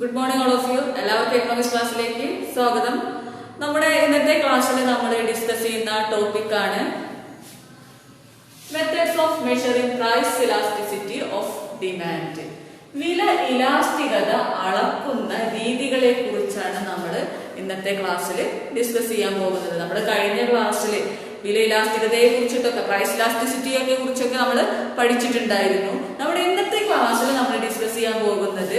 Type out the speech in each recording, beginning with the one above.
Good morning all of you. എല്ലാവർക്കും economics ക്ലാസ്സിലേക്ക് സ്വാഗതം. നമ്മുടെ ഇന്നത്തെ ക്ലാസ്സിൽ നമ്മൾ ഡിസ്കസ് ചെയ്യുന്ന ടോപ്പിക് ആണ് methods of measuring price elasticity of demand. വില ഇലാസ്തികത അളക്കുന്ന രീതികളെ കുറിച്ചാണ് നമ്മൾ ഇന്നത്തെ ക്ലാസ്സിൽ ഡിസ്കസ് ചെയ്യാൻ പോകുന്നത്. നമ്മൾ കഴിഞ്ഞ ക്ലാസ്സിൽ വില ഇലാസ്തികതയെ കുറിച്ചിട്ടൊക്കെ പ്രൈസ് ഇലാസ്റ്റിസിറ്റിയെ കുറിച്ചൊക്കെ നമ്മൾ പഠിച്ചിട്ടുണ്ടായിരുന്നു. നമ്മുടെ ഇന്നത്തെ ക്ലാസ്സിൽ നമ്മൾ ഡിസ്കസ് ചെയ്യാൻ പോകുന്നത്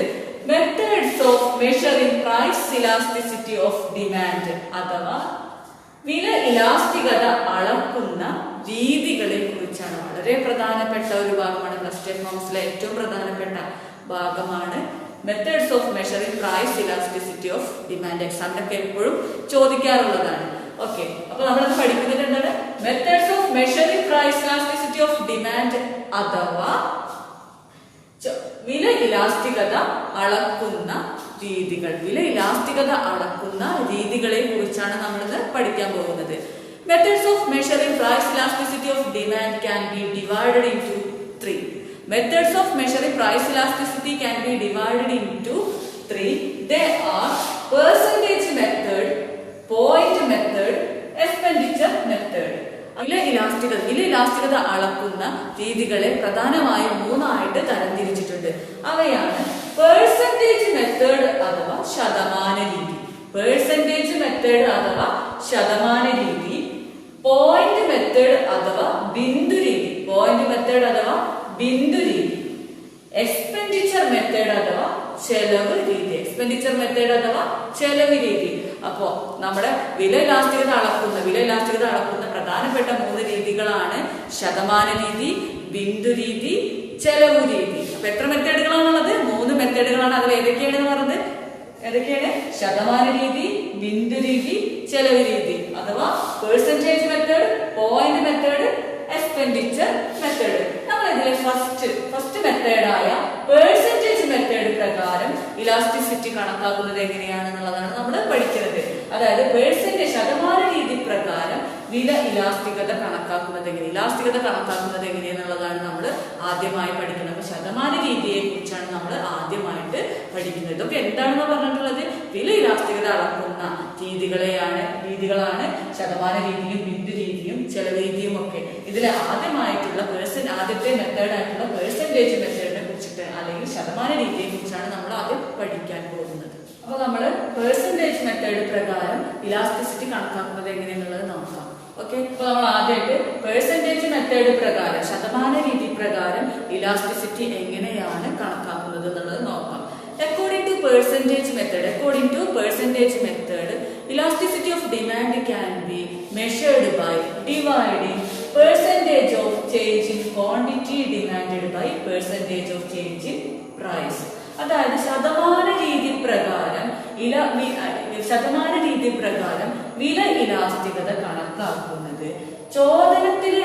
methods of measuring price elasticity of demand അഥവാ വില ഇലാസ്തികത അളക്കുന്ന രീതികളെ കുറിച്ചാണ്. വളരെ പ്രധാനപ്പെട്ട ഒരു ഭാഗമാണ്. പ്ലസ് ടു എക്കണോമിക്സിലെ ഏറ്റവും പ്രധാനപ്പെട്ട ഭാഗമാണ് methods of measuring price elasticity of demand. എക്സാമിനൊക്കെ എപ്പോഴും ചോദിക്കാറുള്ളതാണ്. ഓക്കെ, അപ്പൊ നമ്മളത് പഠിക്കുന്നത് എന്താണ്? Methods of measuring price elasticity of demand അഥവാ വില ഇലാസ്തികത അളക്കുന്ന രീതികൾ. വില ഇലാസ്തികത അളക്കുന്ന രീതികളെ കുറിച്ചാണ് നമ്മളിത് പഠിക്കാൻ പോകുന്നത്. Methods of measuring price elasticity of demand can be divided into 3. Methods of measuring price elasticity can be divided into 3. They are percentage method, point method, expenditure method. വില ഇലാസ്തികത അളക്കുന്ന രീതികളെ പ്രധാനമായും 3 ആയിട്ട് തരംതിരിച്ചിട്ടുണ്ട്. അവയാണ് പെർസെന്റേജ് മെത്തേഡ് അഥവാ ശതമാന രീതി, പെർസെന്റേജ് മെത്തേഡ് അഥവാ ശതമാന രീതി, പോയിന്റ് മെത്തേഡ് അഥവാ ബിന്ദു രീതി, പോയിന്റ് മെത്തേഡ് അഥവാ ബിന്ദു രീതി, എക്സ്പെൻഡിച്ചർ മെത്തേഡ് അഥവാ ചെലവ് രീതി, എക്സ്പെൻഡിച്ചർ മെത്തേഡ് അഥവാ ചെലവ് രീതി. അപ്പോ നമ്മുടെ വില ഇലാസ്തികത അളക്കുന്ന പ്രധാനപ്പെട്ട 3 രീതികളാണ് ശതമാന രീതി, ബിന്ദു രീതി, ചെലവ് രീതി. അപ്പൊ എത്ര മെത്തേഡുകളാണുള്ളത്? 3 മെത്തേഡുകളാണ്. അതിൽ ഏതൊക്കെയാണെന്ന് പറഞ്ഞത്? ഏതൊക്കെയാണ്? ശതമാന രീതി, ബിന്ദു രീതി, ചെലവ് രീതി അഥവാ percentage method, point method, expenditure method. നമ്മൾ ഇതിലെ ഫസ്റ്റ് മെത്തേഡായ പെർസെന്റേജ് മെത്തേഡ് പ്രകാരം ഇലാസ്റ്റിസിറ്റി കണക്കാക്കുന്നത് എങ്ങനെയാണെന്നുള്ളതാണ് നമ്മൾ പഠിക്കുന്നത്. അതായത് പെർസെന്റേജ് ശതമാന രീതി പ്രകാരം വില ഇലാസ്തികത കണക്കാക്കുന്നത് എങ്ങനെയെന്നുള്ളതാണ് നമ്മൾ ആദ്യമായി പഠിക്കുന്നത്. അപ്പൊ ശതമാന രീതിയെ കുറിച്ചാണ് നമ്മൾ ആദ്യമായിട്ട് പഠിക്കുന്നത്. ഇതൊക്കെ എന്താണെന്ന് പറഞ്ഞിട്ടുള്ളത്? വില ഇലാസ്തികത അളക്കുന്ന രീതികളാണ് ശതമാന രീതിയും ബിന്ദു രീതിയും ചെലവ് രീതിയും ഒക്കെ. ഇതിൽ ആദ്യത്തെ മെത്തേഡായിട്ടുള്ള പെർസെന്റേജ് മെത്തേഡിനെ കുറിച്ചിട്ട് അല്ലെങ്കിൽ ശതമാന രീതിയെ കുറിച്ചാണ് നമ്മൾ ആദ്യം പഠിക്കാൻ പോകുന്നത്. അപ്പൊ നമ്മൾ പെർസെന്റേജ് മെത്തേഡ് പ്രകാരം ഇലാസ്റ്റിസിറ്റി കണക്കാക്കുന്നത് എങ്ങനെയെന്നുള്ളത് നോക്കാം. ഓക്കെ, അപ്പൊ നമ്മൾ ആദ്യമായിട്ട് പെർസെന്റേജ് മെത്തേഡ് പ്രകാരം ശതമാന രീതി പ്രകാരം ഇലാസ്റ്റിസിറ്റി എങ്ങനെയാണ് കണക്കാക്കുന്നത് എന്നുള്ളത് നോക്കാം. According to percentage method, elasticity of demand can be measured by dividing percentage of change in quantity demanded by percentage of change in price. അതായത് ശതമാന രീതി പ്രകാരം വില ഇലാസ്തികത കണക്കാക്കുന്നത് ചോദനത്തിലെ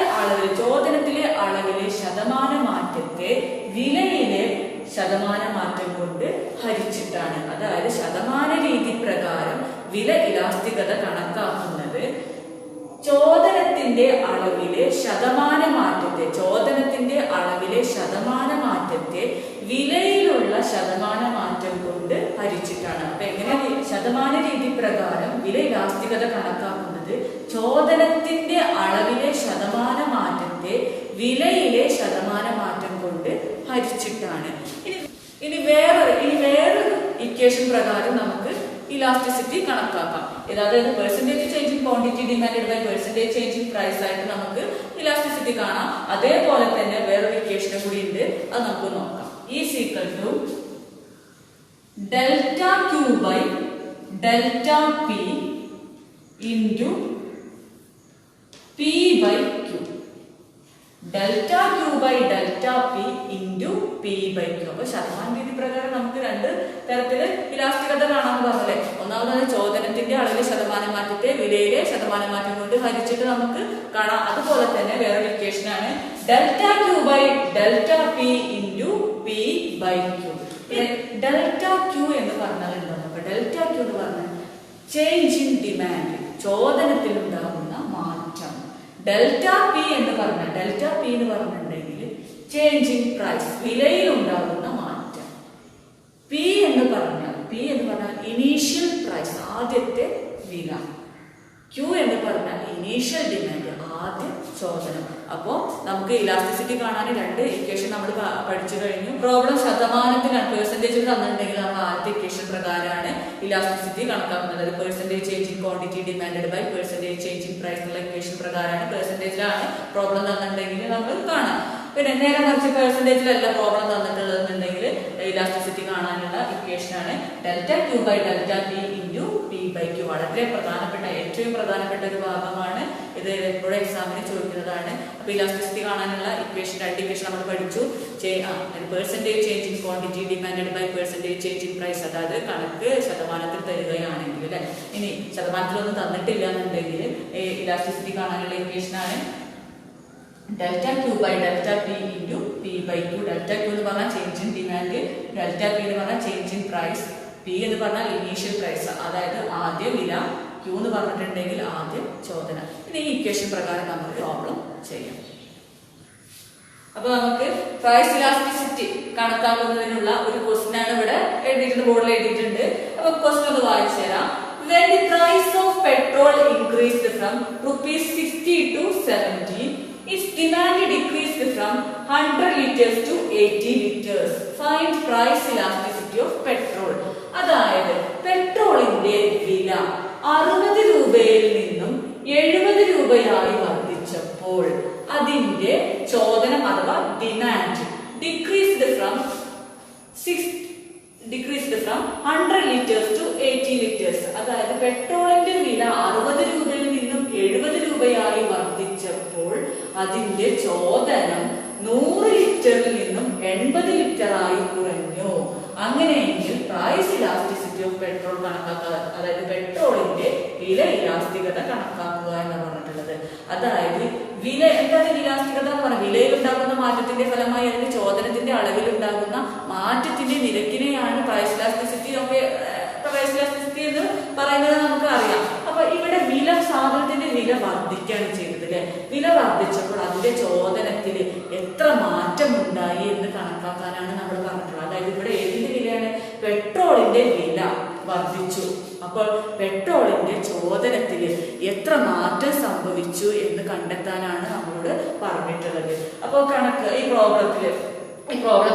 അളവിലെ ശതമാന മാറ്റത്തെ വിലയിലെ ശതമാന മാറ്റം കൊണ്ട് ഹരിച്ചിട്ടാണ്. അതായത് ശതമാന രീതി പ്രകാരം വില ഇലാസ്തികത കണക്കാക്കുന്നത് ചോദനത്തിന്റെ അളവിലെ ശതമാന മാറ്റത്തെ വിലയിലുള്ള ശതമാന മാറ്റം കൊണ്ട് ഹരിച്ചിട്ടാണ്. അപ്പൊ എങ്ങനെ ശതമാന രീതി പ്രകാരം വില ഇലാസ്തികത കണക്കാക്കുന്നത് ചോദനത്തിന്റെ അളവിലെ ശതമാന മാറ്റത്തെ വിലയിലെ ശതമാന മാറ്റം കൊണ്ട് ഹരിച്ചിട്ടാണ്. ഇനി വേറൊരു ഇക്വേഷൻ പ്രകാരം നമുക്ക് ഇലാസ്റ്റിസിറ്റി കണക്കാക്കാം. അതായത് percentage change in quantity demanded by percentage change in price ആയിട്ട് നമുക്ക് ഇലാസ്റ്റിസിറ്റി കാണാം. അതേപോലെ തന്നെ വേറൊരു ഇക്വേഷനും കൂടി ഉണ്ട്, അത് നമുക്ക് നോക്കാം. Is equal to delta Q by delta P into P by Q. Delta Q by delta P into P by Q. അപ്പൊ ശതമാന രീതി പ്രകാരം നമുക്ക് 2 തരത്തില് ഇലാസ്തികത കാണാമെന്ന് പറഞ്ഞല്ലേ. ഒന്നാമതാണ് ചോദനത്തിന്റെ അളവിലെ ശതമാന മാറ്റത്തെ വിലയിലെ ശതമാന മാറ്റം കൊണ്ട് ഹരിച്ചിട്ട് നമുക്ക് കാണാം. അതുപോലെ തന്നെ വേറൊരു ഇക്വേഷനാണ് delta Q by delta P into P by Q. Delta Q എന്ന് പറഞ്ഞാൽ എന്താണ്? അപ്പൊ ഡെൽറ്റ ക്യൂ എന്ന് പറഞ്ഞാൽ ചേഞ്ച് ഇൻ ഡിമാൻഡ്, ചോദനത്തിൽ ഉണ്ടാകുന്ന മാറ്റം. ഡെൽറ്റ പി എന്ന് പറഞ്ഞിട്ടുണ്ടെങ്കിൽ ചേഞ്ച് ഇൻ പ്രൈസ്, വിലയിൽ ഉണ്ടാകുന്ന മാറ്റം. പി എന്ന് പറഞ്ഞാൽ P എന്ന് പറഞ്ഞാൽ ഇനീഷ്യൽ പ്രൈസ്, ആദ്യത്തെ വില. Q എന്ന് പറഞ്ഞാൽ ഇനീഷ്യൽ ഡിമാൻഡ്, ആദ്യ ചോദനം. അപ്പോൾ നമുക്ക് ഇലാസ്റ്റിസിറ്റി കാണാൻ രണ്ട് ഇക്വേഷൻ നമ്മൾ പഠിച്ചു കഴിഞ്ഞു. പ്രോബ്ലം ശതമാനത്തിലാണ്, പെർസെൻറ്റേജിൽ തന്നിട്ടുണ്ടെങ്കിൽ നമ്മൾ ആദ്യ ഇക്വേഷൻ പ്രകാരമാണ് ഇലാസ്റ്റിസിറ്റി കണക്കാക്കുന്നത്. അത് percentage change in quantity demanded by percentage change in price എന്നുള്ള ഇക്വേഷൻ പ്രകാരമാണ്. പെർസെൻറ്റേജിലാണ് പ്രോബ്ലം തന്നിട്ടുണ്ടെങ്കിൽ നമ്മൾ കാണാം. പിന്നെ നേരെ മറിച്ച് പെർസെൻറ്റേജിലല്ല പ്രോബ്ലം തന്നിട്ടുള്ളതെന്നുണ്ടെങ്കിൽ ഇലാസ്റ്റിസിറ്റി കാണാനുള്ള ഇക്വേഷനാണ് delta Q by delta P into P by Q. വളരെ പ്രധാനപ്പെട്ട, ഏറ്റവും പ്രധാനപ്പെട്ട ഒരു ഭാഗമാണ് ഇത്. എപ്പോഴും എക്സാമിന് ചോദിക്കുന്നതാണ്. അപ്പോൾ ഇലാസ്റ്റിസിറ്റി കാണാനുള്ള ഇക്വേഷൻ, രണ്ട് ഇക്വേഷൻ നമ്മൾ പഠിച്ചു. Percentage change in quantity demanded by percentage change in price, അതായത് കണക്ക് ശതമാനത്തിൽ തരികയാണെങ്കിൽ അല്ലെ. ഇനി ശതമാനത്തിലൊന്നും തന്നിട്ടില്ല എന്നുണ്ടെങ്കിൽ ഇലാസ്റ്റിസിറ്റി കാണാനുള്ള ഇക്വേഷനാണ് delta Q by delta P into P by Q. Delta Q എന്ന് പറഞ്ഞാൽ change in demand, delta P എന്ന് പറഞ്ഞാൽ ചേഞ്ച് ഇൻ പ്രൈസ്, P എന്ന് പറഞ്ഞാൽ ഇനീഷ്യൽ പ്രൈസ്, അതായത് ആദ്യ വില, Q എന്ന് പറഞ്ഞിട്ടുണ്ടെങ്കിൽ ആദ്യ ചോദന. ഇനി ഈ ഇക്വേഷൻ പ്രകാരം നമ്മൾ പ്രോബ്ലം ചെയ്യാം. അപ്പൊ നമുക്ക് പ്രൈസ് ഇലാസ്റ്റിസിറ്റി കണക്കാക്കുന്നതിനുള്ള ഒരു ക്വസ്റ്റ്യൻ ആണ് ഇവിടെ എഴുതിയിട്ടുണ്ട്, ബോർഡിൽ എഴുതിയിട്ടുണ്ട്. അപ്പൊ ക്വസ്റ്റ്യൻ ഒന്ന് വായിച്ചു തരാം. When the price of petrol increased from rupees 60 to 70, its demand decreased from 100 liters to 80 liters. Find price elasticity of petrol. അതായത് പെട്രോളിന്റെ വില 60 രൂപയിൽ നിന്നും 70 രൂപയായി വർദ്ധിച്ചപ്പോൾ അതിന്റെ ചോദനം അഥവാ demand decreased from 100 liters to 80 liters. അതായത് പെട്രോളിന്റെ വില 60 രൂപയിൽ നിന്നും 70 രൂപയായി വർദ്ധിച്ചപ്പോൾ അതിന്റെ ചോദനം 100 ലിറ്ററിൽ നിന്നും 80 ലിറ്ററായി കുറഞ്ഞു. അങ്ങനെയെങ്കിൽ പ്രൈസ് ഇലാസ്റ്റിസിറ്റി ഓഫ് പെട്രോൾ കണക്കാക്കുക, അതായത് പെട്രോളിന്റെ വില ഇലാസ്തികത കണക്കാക്കുക എന്നാണ് പറഞ്ഞിട്ടുള്ളത്. അതായത് വില എന്താണ് ഇലാസ്തികത എന്ന് പറഞ്ഞാൽ വിലയിൽ ഉണ്ടാകുന്ന മാറ്റത്തിന്റെ ഫലമായി അതിന്റെ ചോദനത്തിന്റെ അളവിൽ ഉണ്ടാകുന്ന മാറ്റത്തിന്റെ നിരക്കിനെയാണ് പ്രൈസ് ഇലാസ്റ്റിസിറ്റി ഒക്കെ പ്രൈസ് ഇലാസ്റ്റിസിറ്റി എന്ന് പറയുന്നത് നമുക്ക് അറിയാം. അപ്പൊ ഇവിടെ വില, സാധനത്തിന്റെ വില വർദ്ധിക്കുകയാണ് ചെയ്തത് അല്ലെ. വില വർദ്ധിച്ചപ്പോൾ അതിന്റെ ചോദനത്തിൽ എത്ര മാറ്റം ഉണ്ടായി എന്ന് കണക്കാക്കാനാണ് നമ്മൾ പറഞ്ഞിട്ടുള്ളത്. അതായത് ഇവിടെ ഏതിന്റെ വിലയാണ്? പെട്രോളിന്റെ വില വർദ്ധിച്ചു. അപ്പോൾ പെട്രോളിന്റെ ചോദനത്തിൽ എത്ര മാറ്റം സംഭവിച്ചു എന്ന് കണ്ടെത്താനാണ് നമ്മളോട് പറഞ്ഞിട്ടുള്ളത്. അപ്പോൾ കണക്ക് ഈ പ്രോബ്ലം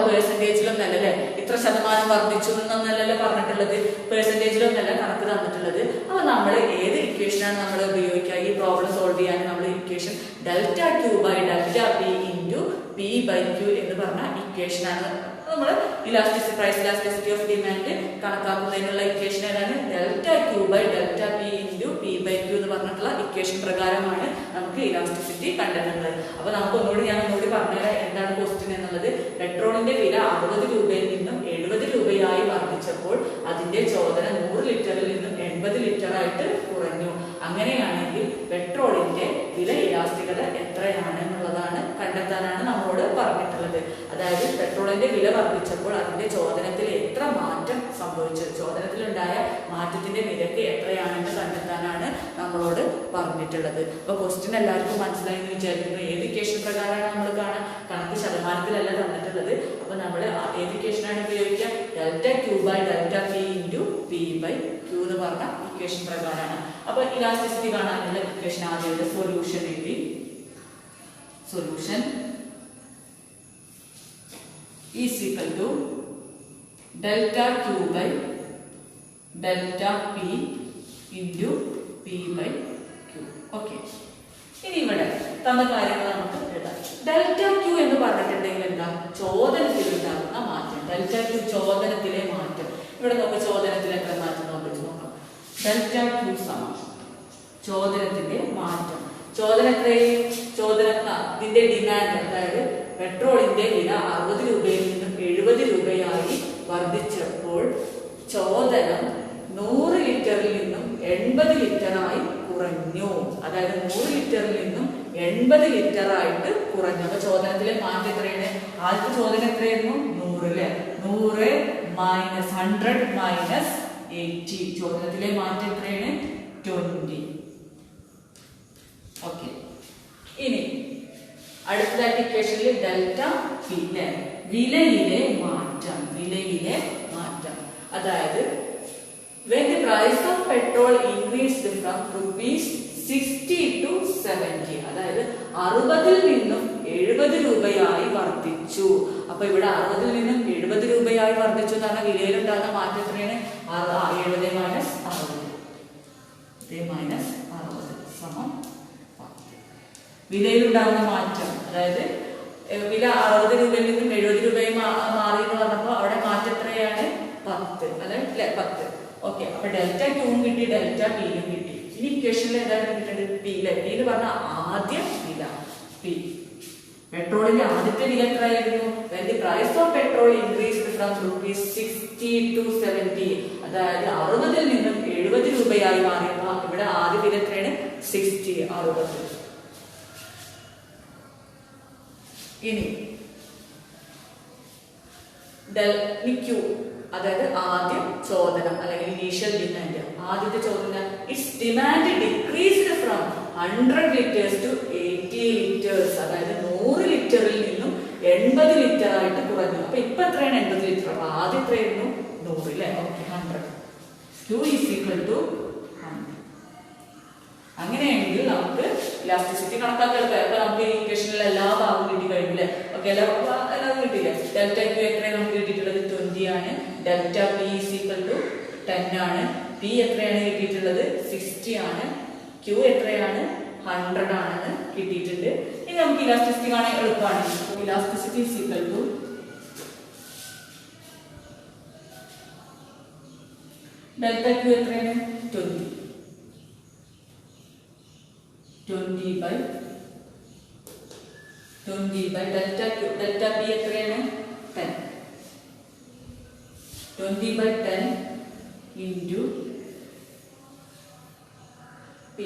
പേഴ്സൻറ്റേജിലൊന്നല്ല അല്ലെ, ഇത്ര ശതമാനം വർദ്ധിച്ചു എന്നൊന്നല്ലല്ലോ പറഞ്ഞിട്ടുള്ളത്, പേഴ്സൻറ്റേജിലൊന്നല്ല കണക്ക് തന്നിട്ടുള്ളത്. അപ്പൊ നമ്മൾ ഏത് ഇക്വേഷനാണ് നമ്മൾ ഉപയോഗിക്കുക ഈ പ്രോബ്ലം സോൾവ് ചെയ്യാൻ? നമ്മൾ equation delta Q by delta P into P by Q എന്ന് പറഞ്ഞ ഇക്വേഷനാണ് നമ്മൾ പ്രൈസ് ഇലാസ്റ്റിസിറ്റി ഓഫ് ഡിമാൻഡ് കണക്കാക്കുന്നതിനുള്ള ഇക്വേഷൻ ഏതാണ്? Delta Q by delta P into P by Q എന്ന് പറഞ്ഞിട്ടുള്ള ഇക്വേഷൻ പ്രകാരമാണ് നമുക്ക് ഇലാസ്റ്റിസിറ്റി കണ്ടെത്തുന്നത്. അപ്പൊ നമുക്ക് ഞാൻ ഒന്നുകൂടി പറഞ്ഞുതരാം എന്താണ് ക്വസ്റ്റ്യൻ എന്നുള്ളത്. പെട്രോളിന്റെ വില 60 രൂപയിൽ നിന്നും 70 രൂപയായി വർദ്ധിച്ചപ്പോൾ അതിന്റെ ചോദന 100 ലിറ്ററിൽ നിന്നും 80 ലിറ്ററായിട്ട് കുറഞ്ഞു. അങ്ങനെയാണെങ്കിൽ പെട്രോളിന്റെ വില ഇലാസ്തികത എത്രയാണ് എന്നുള്ളതാണ് കണ്ടെത്താനാണ് നമ്മളോട് പറഞ്ഞിട്ടുള്ളത്. അതായത് പെട്രോളിന്റെ വില വർദ്ധിച്ചപ്പോൾ അതിന്റെ ചോദനത്തിൽ എത്ര മാറ്റം സംഭവിച്ചു, ചോദനത്തിലുണ്ടായ മാറ്റത്തിന്റെ നിരക്ക് എത്രയാണെന്ന് കണ്ടെത്താനാണ് നമ്മളോട് പറഞ്ഞിട്ടുള്ളത്. അപ്പൊ ക്വസ്റ്റ്യൻ എല്ലാവർക്കും മനസ്സിലായി എന്ന് വിചാരിക്കുന്നു. ഏത് ഇക്വേഷൻ പ്രകാരമാണ് നമ്മൾ കണക്ക് ശതമാനത്തിലല്ല തന്നിട്ടുള്ളത്. അപ്പൊ നമ്മൾ ഏത് ഇക്വേഷനാണ് ഉപയോഗിക്കുക? Delta Q by delta P into P by Q എന്ന് പറഞ്ഞ ഇക്വേഷൻ പ്രകാരമാണ്. അപ്പൊ ഇലാസ്റ്റിസിറ്റി കാണാനുള്ള ഇക്വേഷൻ ആദ്യത്തെ സൊല്യൂഷൻ എഴുതി. Solution is equal to delta Q by delta P into P by Q. Okay. ഇനി ഇവിടെ തന്ന കാര്യങ്ങൾ നമുക്ക് എഴുതാം. ഡെൽറ്റ Q എന്ന് പറഞ്ഞിട്ടുണ്ടെങ്കിൽ എന്താ? ചോദനത്തിൽ ഉണ്ടാകുന്ന മാറ്റം. ഡെൽറ്റ Q ചോദനത്തിലെ മാറ്റം. ഇവിടെ നമുക്ക് ചോദനത്തിലെ എത്ര മാറ്റം നോക്കാം. ഡെൽറ്റ Q സമം ചോദനത്തിന്റെ മാറ്റം. ചോദന എത്രയും ഇതിന്റെ ഡിമാൻഡ്, അതായത് പെട്രോളിന്റെ വില 60 രൂപയിൽ നിന്നും 70 രൂപയായി വർദ്ധിച്ചപ്പോൾ ചോദനം 100 ലിറ്ററിൽ നിന്നും 80 ലിറ്ററായി കുറഞ്ഞു. അതായത് 100 ലിറ്ററിൽ നിന്നും 80 ലിറ്ററായിട്ട് കുറഞ്ഞു. അപ്പൊ ചോദനത്തിലെ മാറ്റം എത്രയാണ്? ആദ്യത്തെ ചോദനം എത്രയായിരുന്നു? 100 അല്ലെ. 100 മൈനസ് 100 മൈനസ് 80. ചോദനത്തിലെ മാറ്റം എത്രയാണ്? 20. ഓക്കെ. ഇനി അടുത്തതായിട്ട് ഇക്വേഷനിൽ ഡെൽറ്റ P വിലയിലെ മാറ്റം. അതായത് when the price of petrol increased from rupees 60 to 70, അതായത് 60-ൽ നിന്നും 70 രൂപയായി വർദ്ധിച്ചു. അപ്പൊ ഇവിടെ 60-ൽ നിന്നും 70 രൂപയായി വർദ്ധിച്ചു എന്ന് പറഞ്ഞാൽ വിലയിലുണ്ടാകുന്ന മാറ്റം എത്രയാണ്? 70 മൈനസ് 60 സമം 10. വിലയിലുണ്ടാകുന്ന മാറ്റം, അതായത് വില 60 രൂപയിൽ നിന്നും 70 രൂപയായി മാറി എന്ന് പറഞ്ഞപ്പോൾ അവിടെ മാറ്റം എത്രയാണ്? 10, അല്ലെ 10. ഓക്കെ, അപ്പൊ ഡെൽറ്റ ക്യൂവും കിട്ടി, ഡെൽറ്റ പിയും കിട്ടി. ഇനി ഇക്വേഷനിൽ എന്താണ് കിട്ടേണ്ടത്? പി അല്ലെ? പി എന്ന് പറഞ്ഞാൽ ആദ്യ വില പി. പെട്രോളിന്റെ ആദ്യത്തെ വില എത്രയായിരുന്നു? when the price of petrol increased from rupees 60 to 70, അതായത് 60-ൽ നിന്നും 70 രൂപയായി മാറിയപ്പോൾ ഇവിടെ ആദ്യ വില എത്രയാണ്? 60. ഇനി ക്യൂ, അതായത് ആദ്യ ചോദനം അല്ലെങ്കിൽ ഇനീഷ്യൽ ഡിമാൻഡ്. ആദ്യത്തെ ചോദനം, it's demand decreased from 100 liters to 80 liters, അതായത് 100 ലിറ്ററിൽ നിന്നും 80 ലിറ്റർ ആയിട്ട് കുറഞ്ഞു. അപ്പൊ ഇപ്പൊ എത്രയാണ്? 80 ലിറ്റർ. അപ്പൊ ആദ്യം എത്രയായിരുന്നു? 100 അല്ലെ? Okay, 100. Q is equal to 100. അങ്ങനെയെങ്കിൽ നമുക്ക് ഇലാസ്റ്റിസിറ്റി കണക്കാക്കാൻ എളുപ്പമായി. അപ്പൊ നമുക്ക് ഈ ഇക്വേഷനിൽ എല്ലാ ഭാഗവും കിട്ടി കഴിഞ്ഞില്ലേ? ഓക്കെ, എല്ലാം കിട്ടിയില്ലേ? ഡെൽറ്റ ക്യൂ എത്രയാണ് നമുക്ക് കിട്ടിയിട്ടുള്ളത്? 20 ആണ്. Delta P is equal to 10 ആണ്. പി എത്രയാണ് കിട്ടിയിട്ടുള്ളത്? 60 ആണ്. ക്യൂ എത്രയാണ്? 100 ആണെന്ന് കിട്ടിയിട്ടുണ്ട്. ഇനി നമുക്ക് ഇലാസ്റ്റിസിറ്റി കാണാൻ എളുപ്പമാണ്. Elasticity is equal to delta Q എത്രയാണ്? 20 by delta Q. Delta P എത്രയാണ്? 10. 20 by 10 into P,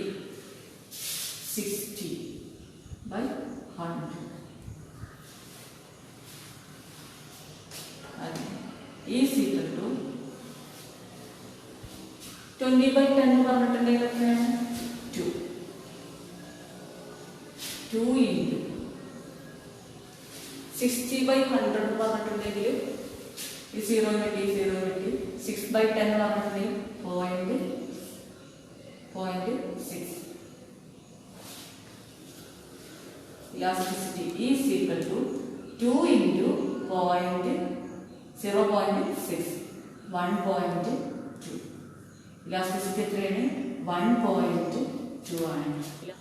60 by 100. is equal to 20 by 10 എന്ന് പറഞ്ഞിട്ടുണ്ടെങ്കിൽ എത്രയാണ്? 2 into 60 by 100 എന്ന് പറഞ്ഞിട്ടുണ്ടെങ്കിൽ ഈ 0 കിട്ടി, 6 by 10 എന്ന് പറഞ്ഞിട്ടുണ്ടെങ്കിൽ 0.6. Elasticity is equal to 2 into 0.6, 1.2. Elasticity എത്രയാണ്? 1.2 ആണ്.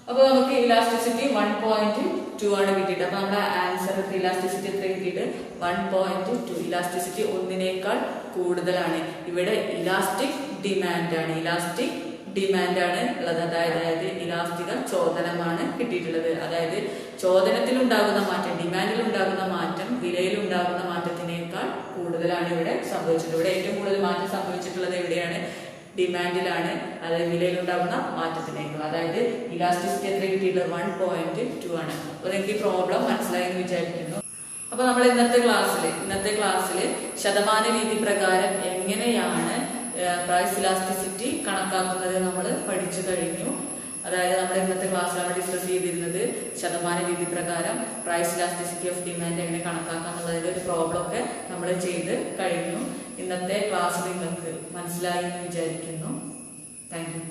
അപ്പൊ നമുക്ക് ഇലാസ്റ്റിസിറ്റി 1.2 ആണ് കിട്ടിയിട്ട്. അപ്പൊ നമ്മുടെ ആൻസർ ഇലാസ്റ്റിസിറ്റി എത്ര കിട്ടിയിട്ട്? 1.2. ഇലാസ്റ്റിസിറ്റി ഒന്നിനേക്കാൾ കൂടുതലാണ്. ഇവിടെ ഇലാസ്റ്റിക് ഡിമാൻഡ് ആണ് ഉള്ളത്. അതായത് ഇലാസ്റ്റിക ചോദനമാണ് കിട്ടിയിട്ടുള്ളത്. അതായത് ചോദനത്തിൽ ഉണ്ടാകുന്ന മാറ്റം, ഡിമാൻഡിൽ ഉണ്ടാകുന്ന മാറ്റം വിലയിൽ ഉണ്ടാകുന്ന മാറ്റത്തിനേക്കാൾ കൂടുതലാണ് ഇവിടെ സംഭവിച്ചത്. ഇവിടെ ഏറ്റവും കൂടുതൽ മാറ്റം സംഭവിച്ചിട്ടുള്ളത് എവിടെയാണ്? ഡിമാൻഡിലാണ്, അതായത് വിലയിലുണ്ടാകുന്ന മാറ്റത്തിനേക്കാൾ. അതായത് ഇലാസ്റ്റിസിറ്റി എത്ര കിട്ടിയിട്ടുള്ളത്? 1.2 ആണ്. അപ്പൊ നിങ്ങൾക്ക് ഈ പ്രോബ്ലം മനസ്സിലായി എന്ന് വിചാരിക്കുന്നു. അപ്പൊ നമ്മൾ ഇന്നത്തെ ക്ലാസ്സിൽ ശതമാന രീതി പ്രകാരം എങ്ങനെയാണ് പ്രൈസ് ഇലാസ്റ്റിസിറ്റി കണക്കാക്കുന്നത് നമ്മൾ പഠിച്ചു കഴിഞ്ഞു. അതായത് നമ്മുടെ ഇന്നത്തെ ക്ലാസ്സിൽ നമ്മൾ ഡിസ്കസ് ചെയ്തിരുന്നത് ശതമാന രീതി പ്രകാരം പ്രൈസ് ഇലാസ്റ്റിസിറ്റി ഓഫ് ഡിമാൻഡ് എങ്ങനെ കണക്കാക്കാം എന്നുള്ളതിന്റെ ഒരു പ്രോബ്ലം ഒക്കെ നമ്മൾ ചെയ്ത് കഴിഞ്ഞു. ഇന്നത്തെ ക്ലാസ് നിങ്ങൾക്ക് മനസ്സിലായി എന്ന് വിചാരിക്കുന്നു. Thank you.